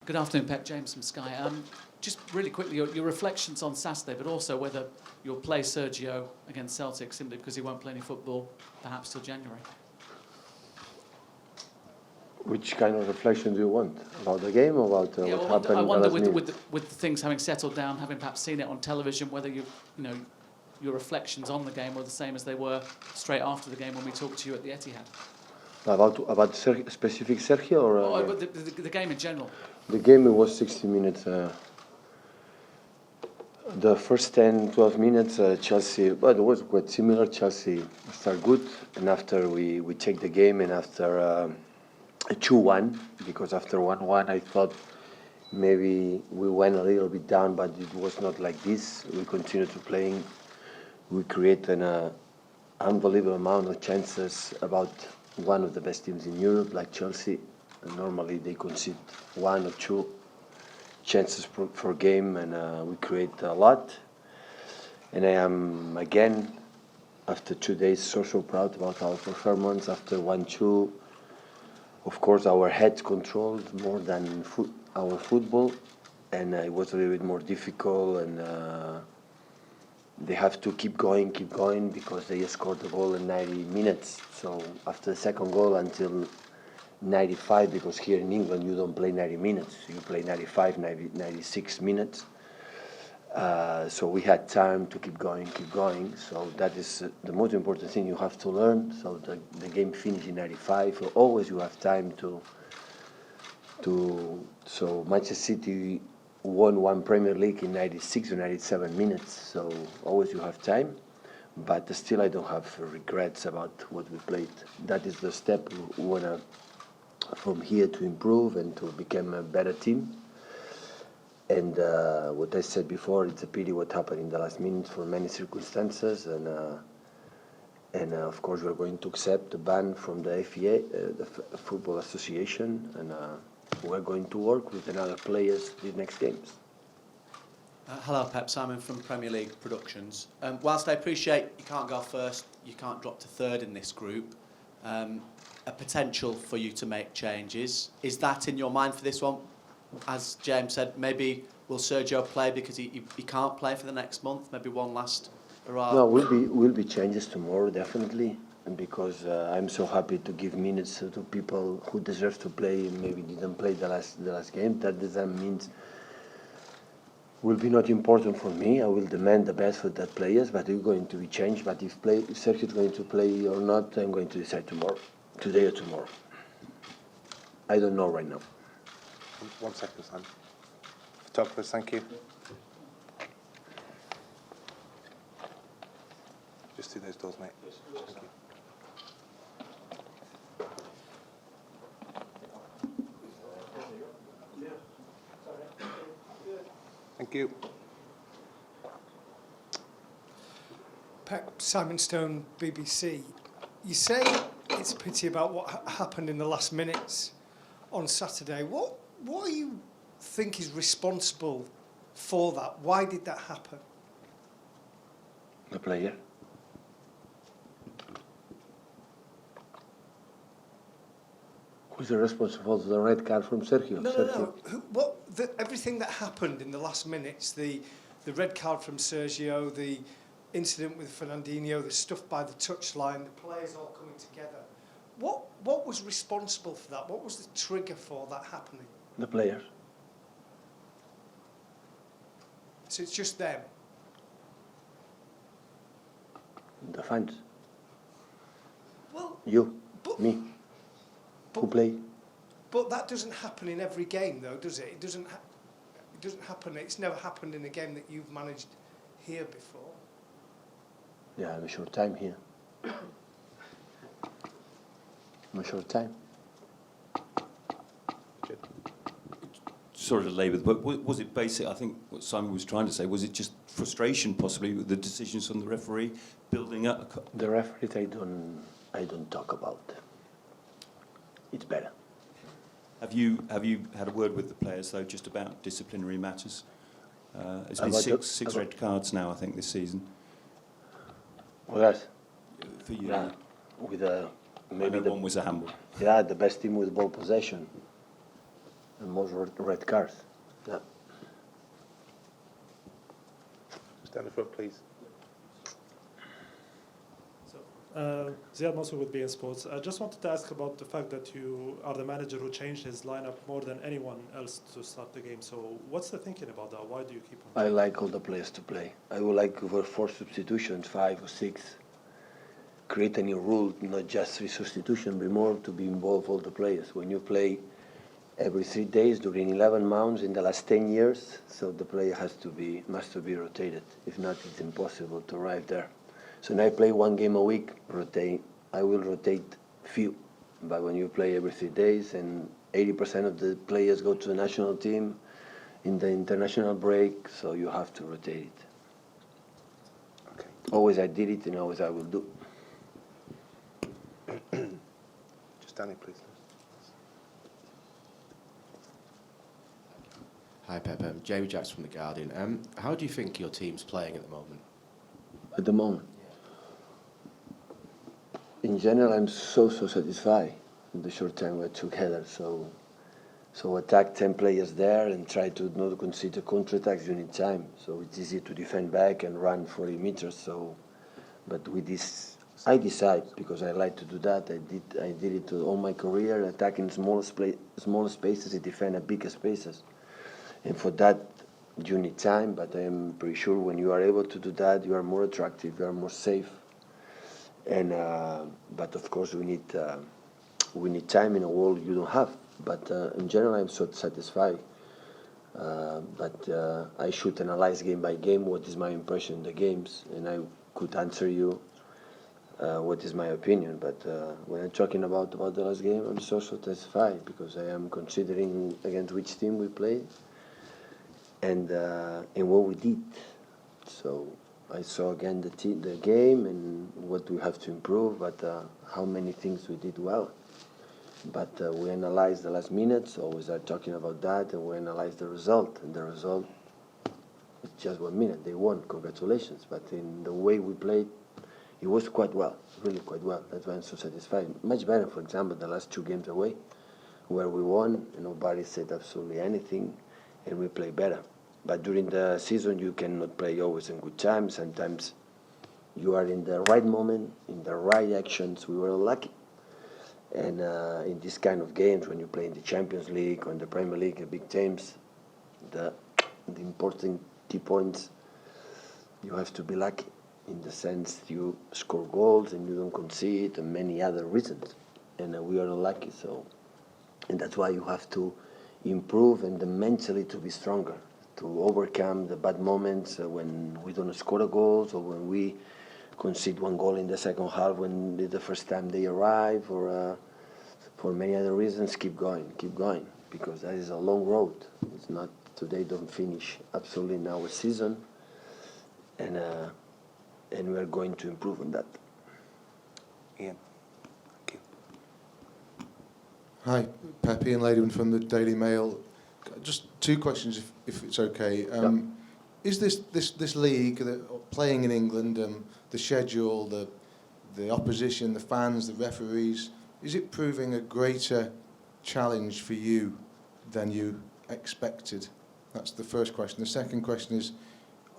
Good afternoon, Pep. James from Sky. Just really quickly, your reflections on Saturday, but also whether you'll play Sergio against Celtic simply because he won't play any football, perhaps till January. Which kind of reflection do you want? About the game or about what happened? I wonder with things having settled down, having perhaps seen it on television, whether your reflections on the game were the same as they were straight after the game when we talked to you at the Etihad. About specific Sergio or but the game in general. The game, it was 60 minutes. The first 10, 12 minutes, Chelsea, well, it was quite similar. Chelsea started good, and after we checked the game, and after a 2-1, because after 1-1 I thought maybe we went a little bit down, but it was not like this. We continued to playing. We created an unbelievable amount of chances about one of the best teams in Europe, like Chelsea. And normally they concede 1 or 2 chances per game, and we create a lot. And I am, again, after 2 days, so proud about our performance. After 1-2, of course, our heads controlled more than our football, and it was a little bit more difficult, and they have to keep going because they scored the goal in 90 minutes. So after the second goal until 95, because here in England you don't play 90 minutes, you play 95, 96 minutes. So we had time to keep going. So that is the most important thing you have to learn. So the game finished in 95. So always you have time to. So Manchester City won 1 Premier League in 96 or 97 minutes. So always you have time. But still I don't have regrets about what we played. That is the step we want to from here to improve and to become a better team. And what I said before, it's a pity what happened in the last minute for many circumstances, and of course we're going to accept the ban from the FA, the Football Association, and we're going to work with another players the next games. Hello, Pep. Simon from Premier League Productions. Whilst I appreciate you can't go first, you can't drop to third in this group, a potential for you to make changes. Is that in your mind for this one? As James said, maybe will Sergio play because he can't play for the next month? Maybe one last hurrah? No, will be changes tomorrow, definitely. And because I'm so happy to give minutes to people who deserve to play and maybe didn't play the last game. That doesn't mean will be not important for me. I will demand the best for that players, but it's going to be changed. But if Sergio is going to play or not, I'm going to decide today or tomorrow. I don't know right now. 1 second, Sam. Photographers, thank you. Just through those doors, mate. Thank you. Pep, Simon Stone, BBC. You say it's a pity about what happened in the last minutes on Saturday. What do you think is responsible for that? Why did that happen? The player. Who's responsible for the red card from Sergio? No. Everything that happened in the last minutes, the red card from Sergio, the incident with Fernandinho, the stuff by the touchline, the players all coming together. What was responsible for that? What was the trigger for that happening? The players. So it's just them? The fans. Well, Me. Who play? But that doesn't happen in every game, though, does it? It doesn't happen. It's never happened in a game that you've managed here before. Yeah, I'm a short time here. I'm a short time. Sorry to labour, but was it basic? I think what Simon was trying to say, was it just frustration, possibly, with the decisions from the referee building up? The referee, I don't talk about. It's better. Have you had a word with the players though, just about disciplinary matters? It's been six red cards now, I think, this season. Well, that's for you. Yeah, with maybe one was a handball. Yeah, the best team with ball possession. and most red cards. Yeah. Stand in front, please. Ziad Mansour with BN Sports. I just wanted to ask about the fact that you are the manager who changed his lineup more than anyone else to start the game. So what's the thinking about that? Why do you keep on? I like all the players to play. I would like for 4 substitutions, 5 or 6. Create a new rule, not just 3 substitutions, but more to be involved all the players. When you play every 3 days during 11 months in the last 10 years, so the player must to be rotated. If not, it's impossible to arrive there. So when I play 1 game a week, I will rotate few. But when you play every 3 days and 80% of the players go to the national team in the international break, so you have to rotate it. Okay. Always I did it and always I will do. Just Danny, please. Hi Pep, Jamie Jackson from The Guardian. How do you think your team's playing at the moment? At the moment, in general, I'm so satisfied in the short time we're together. So attack 10 players there and try to not concede counterattacks. You need time. So it's easy to defend back and run 40 meters. So, but with this, I decide because I like to do that. I did it all my career, attacking small spaces and defend at bigger spaces. And for that, you need time. But I am pretty sure when you are able to do that, you are more attractive, you are more safe. And but of course we need time in a world you don't have. But in general, I'm so satisfied. But I should analyze game by game what is my impression in the games, and I could answer you what is my opinion. But when I'm talking about the last game, I'm so satisfied because I am considering against which team we played and what we did. So I saw again the game and what we have to improve, but how many things we did well. But we analyzed the last minutes, always are talking about that, and we analyzed the result. And the result is just 1 minute. They won, congratulations. But in the way we played, it was quite well, really quite well. That's why I'm so satisfied. Much better, for example, the last 2 games away, where we won, and nobody said absolutely anything, and we played better. But during the season, you cannot play always in good time. Sometimes you are in the right moment, in the right actions. We were lucky. And in this kind of games, when you play in the Champions League or in the Premier League, the big teams, the important key points, you have to be lucky in the sense you score goals and you don't concede and many other reasons. And we are unlucky, so. And that's why you have to improve and mentally to be stronger, to overcome the bad moments when we don't score the goals or when we concede 1 goal in the second half when the first time they arrive, or for many other reasons. Keep going, because that is a long road. It's not today. Don't finish absolutely in our season, and we are going to improve on that. Ian, thank you. Hi, Pep, Ian Ladyman from the Daily Mail. Just 2 questions, if it's okay. Is this league, playing in England, the schedule, the opposition, the fans, the referees, is it proving a greater challenge for you than you expected? That's the first question. The second question is,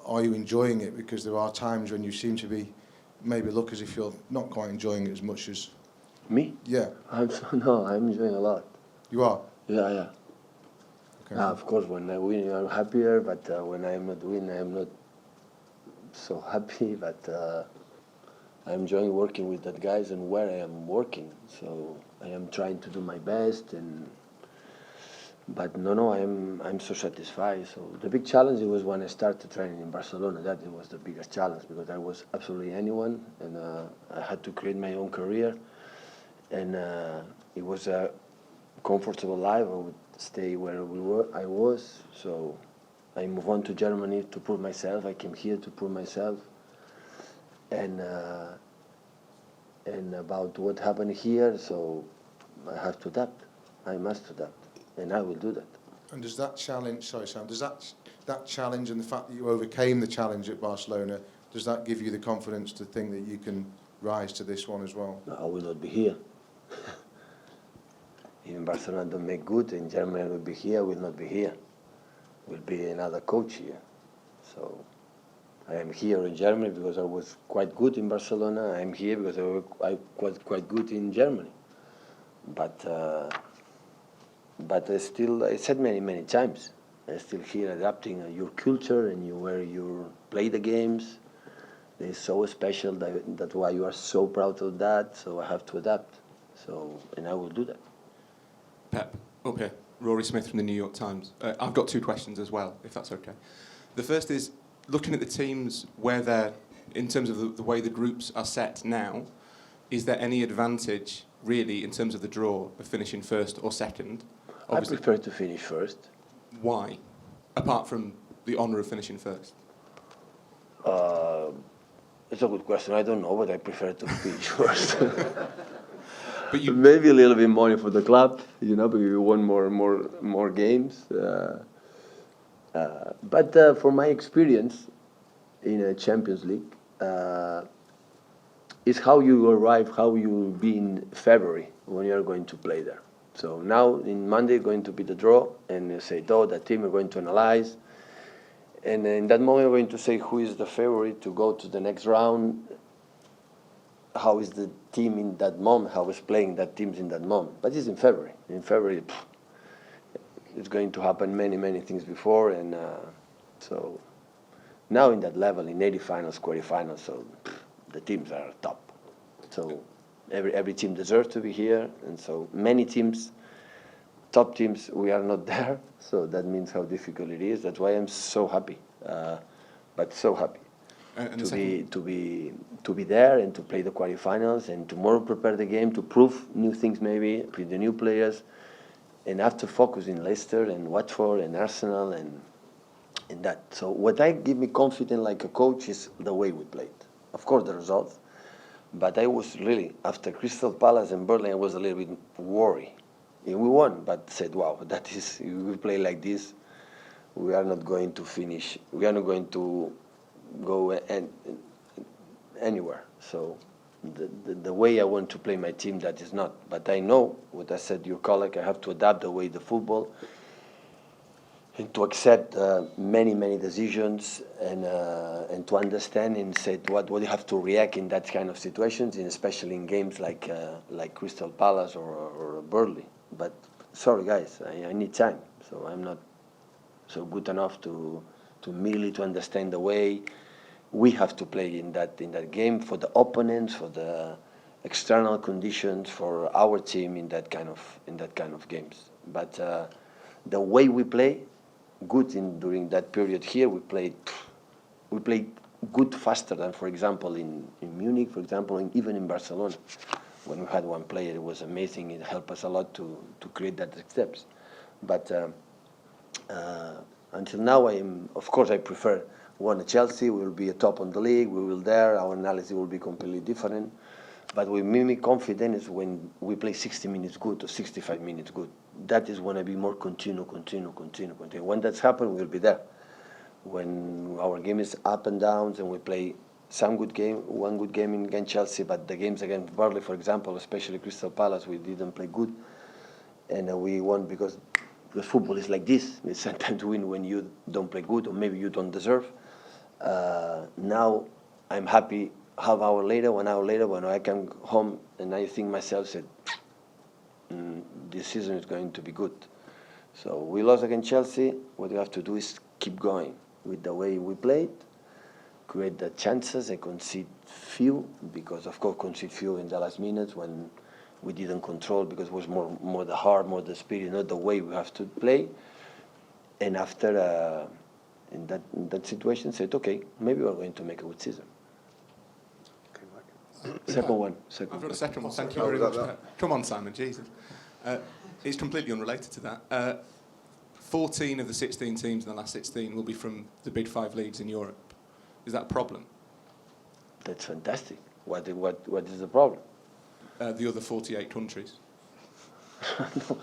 are you enjoying it? Because there are times when you seem to be, maybe look as if you're not quite enjoying it as much as... Me? Yeah. I'm enjoying a lot. You are? Yeah. Okay. Of course, when I win, I'm happier, but when I'm not winning, I'm not so happy. But I'm enjoying working with that guys and where I am working. So I am trying to do my best, but I'm so satisfied. So the big challenge was when I started training in Barcelona. That was the biggest challenge because I was absolutely anyone, and I had to create my own career, and it was a comfortable life. I would stay where I was. So I moved on to Germany to prove myself. I came here to prove myself. And about what happened here, so I have to adapt. I must adapt, and I will do that. And does that challenge, sorry Sam, does that challenge and the fact that you overcame the challenge at Barcelona, does that give you the confidence to think that you can rise to this one as well? I will not be here. If Barcelona don't make good, and Germany will be here, will not be here. Will be another coach here. So I am here in Germany because I was quite good in Barcelona. I am here because I was quite good in Germany. But I still, I said many times, I'm still here adapting your culture and where you play the games. It's so special that's why you are so proud of that. So I have to adapt. So and I will do that. Pep, up here. Rory Smith from the New York Times. I've got two questions as well, if that's okay. The first is, looking at the teams where they're, in terms of the way the groups are set now, is there any advantage, really, in terms of the draw, of finishing first or second? Obviously, I prefer to finish first. why? Apart from the honour of finishing first? It's a good question. I don't know, but I prefer to finish first. But you, Maybe a little bit money for the club, because you want more games. But for my experience in a Champions League, is how you arrive, how you be in February when you are going to play there. So now in Monday going to be the draw, and you say, oh, that team we're going to analyze. And in that moment we're going to say who is the favorite to go to the next round, how is the team in that moment, how is playing that teams in that moment. But it's in February. In February, it's going to happen many things before, and so now in that level, in 80 finals, quarterfinals, so the teams are top. So every team deserves to be here, and so many teams, top teams, we are not there. So that means how difficult it is. That's why I'm so happy, but so happy to be there and to play the quarterfinals, and tomorrow prepare the game to prove new things maybe with the new players, and have to focus in Leicester and Watford and Arsenal and that. So what I give me confidence like a coach is the way we played. Of course the results, but I was really, after Crystal Palace and Burnley, I was a little bit worried. We won, but said, wow, that is, if we play like this, we are not going to finish, we are not going to go anywhere. So the way I want to play my team, that is not. But I know what I said to your colleague, I have to adapt the way the football and to accept many decisions and to understand and say what you have to react in that kind of situations, and especially in games like Crystal Palace or Burnley. But sorry guys, I need time, so I'm not so good enough to merely to understand the way we have to play in that game for the opponents, for the external conditions, for our team in that kind of games. But the way we play good during that period here, we played good faster than, for example, in Munich, for example, and even in Barcelona. When we had one player, it was amazing. It helped us a lot to create that steps. But until now, of course, I prefer one Chelsea. We will be a top on the league. We will there. Our analysis will be completely different. But what made me confident is when we play 60 minutes good or 65 minutes good. That is when I be more continue. When that's happened, we'll be there. When our game is up and downs and we play one good game against Chelsea, but the games against Burnley, for example, especially Crystal Palace, we didn't play good. And we won because the football is like this. It's sometimes win when you don't play good or maybe you don't deserve. Now I'm happy half hour later, 1 hour later, when I come home and I think myself, said, this season is going to be good. So we lost against Chelsea. What we have to do is keep going with the way we played, create the chances and concede few, because of course concede few in the last minutes when we didn't control, because it was more the heart, more the spirit, not the way we have to play. And after in that situation, said, okay, maybe we're going to make a good season. Second one. I've got a second one. Thank you very much. Come on, Simon. Jesus. It's completely unrelated to that. 14 of the 16 teams in the last 16 will be from the big 5 leagues in Europe. Is that a problem? That's fantastic. What is the problem? The other 48 countries. No,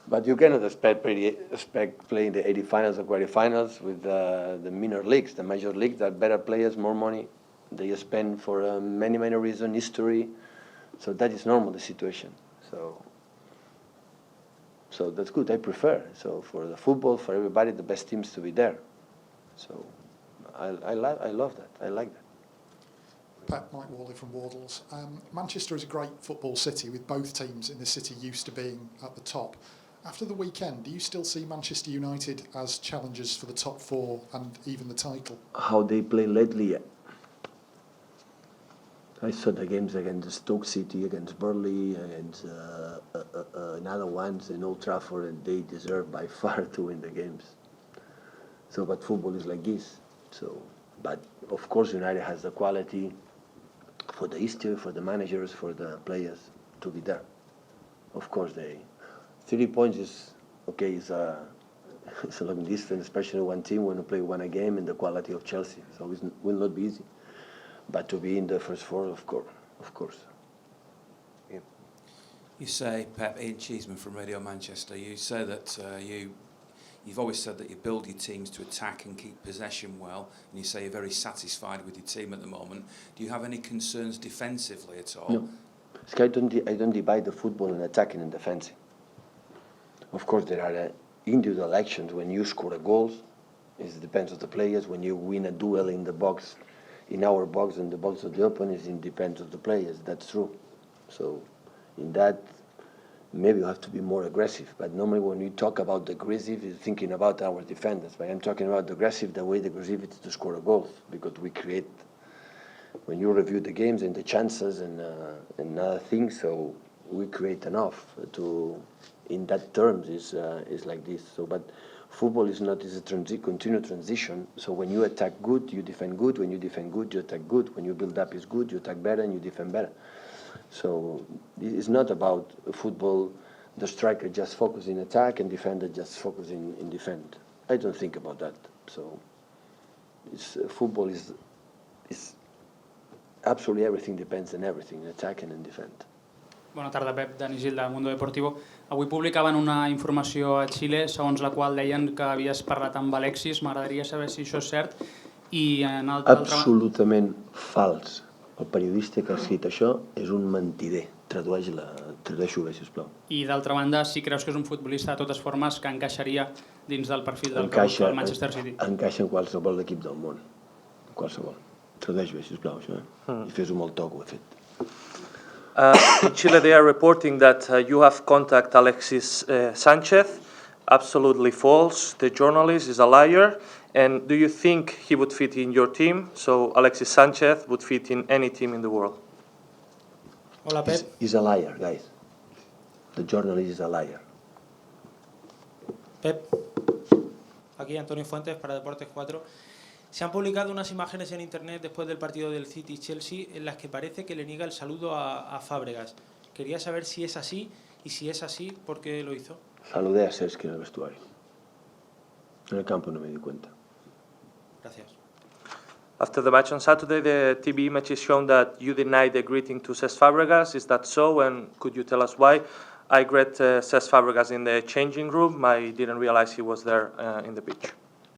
but you cannot expect playing the 80 finals or quarterfinals with the minor leagues. The major leagues are better players, more money. They spend for many reasons, history. So that is normal, the situation. So So that's good. I prefer. So for the football, for everybody, the best teams to be there. So I love that. I like that. Pep, Mike Worley from Wardles. Manchester is a great football city with both teams in the city used to being at the top. After the weekend, do you still see Manchester United as challengers for the top four and even the title? How they play lately, yeah. I saw the games against Stoke City, against Burnley, against another ones in Old Trafford, and they deserve by far to win the games. So, but football is like this. So, but of course, United has the quality for the history, for the managers, for the players to be there. Of course, 3 points is okay. It's a long distance, especially one team when you play one game in the quality of Chelsea. So it will not be easy. But to be in the first four, of course. Yeah. You say, Pep, Ian Cheeseman from Radio Manchester, you say that you've always said that you build your teams to attack and keep possession well, and you say you're very satisfied with your team at the moment. Do you have any concerns defensively at all? No. I don't divide the football in attacking and defensive. Of course, there are individual actions when you score a goal. It depends on the players. When you win a duel in the box, in our box and the box of the opponent, it depends on the players. That's true. So in that, maybe you have to be more aggressive. But normally when we talk about the aggressive, you're thinking about our defenders. But I'm talking about the aggressive, the way the aggressive is to score a goal. Because we create, when you review the games and the chances and other things, so we create enough to, in that terms, is like this. So, but football is not, it's a continued transition. So when you attack good, you defend good. When you defend good, you attack good. When you build up is good, you attack better and you defend better. So it's not about football, the striker just focus in attack and defender just focus in defend. I don't think about that. So football is absolutely everything depends on everything, attack and defend. Bona tarda, Pep, Dani Gil, de Mundo Deportivo. Avui publicaven una informació a Xile segons la qual deien que havies parlat amb Alexis. M'agradaria saber si això és cert. I en Absolutament fals. El periodista que ha escrit això és un mentider. Tradueix-ho bé, sisplau. I d'altra banda, si creus que és un futbolista de totes formes que encaixaria dins del perfil del que busca el Manchester City? Encaixa en qualsevol equip del món. Qualsevol. Tradueix bé, sisplau, això. I fes-ho molt toc, ho he fet. In Chile, they are reporting that you have contacted Alexis Sanchez. Absolutely false. The journalist is a liar. And do you think he would fit in your team? So Alexis Sanchez would fit in any team in the world. Hola, Pep. He's a liar, guys. The journalist is a liar. Pep, aquí Antonio Fuentes para Deportes 4. Se han publicado unas imágenes en internet después del partido del City-Chelsea en las que parece que le niega el saludo a Fábregas. Quería saber si es así y si es así, ¿por qué lo hizo? Saludé a Cesc en el vestuario. En el campo no me di cuenta. Gracias. After the match on Saturday, the TV images shown that you denied the greeting to Cesc Fábregas. Is that so? And could you tell us why? I greet Cesc Fábregas in the changing room. I didn't realize he was there in the pitch.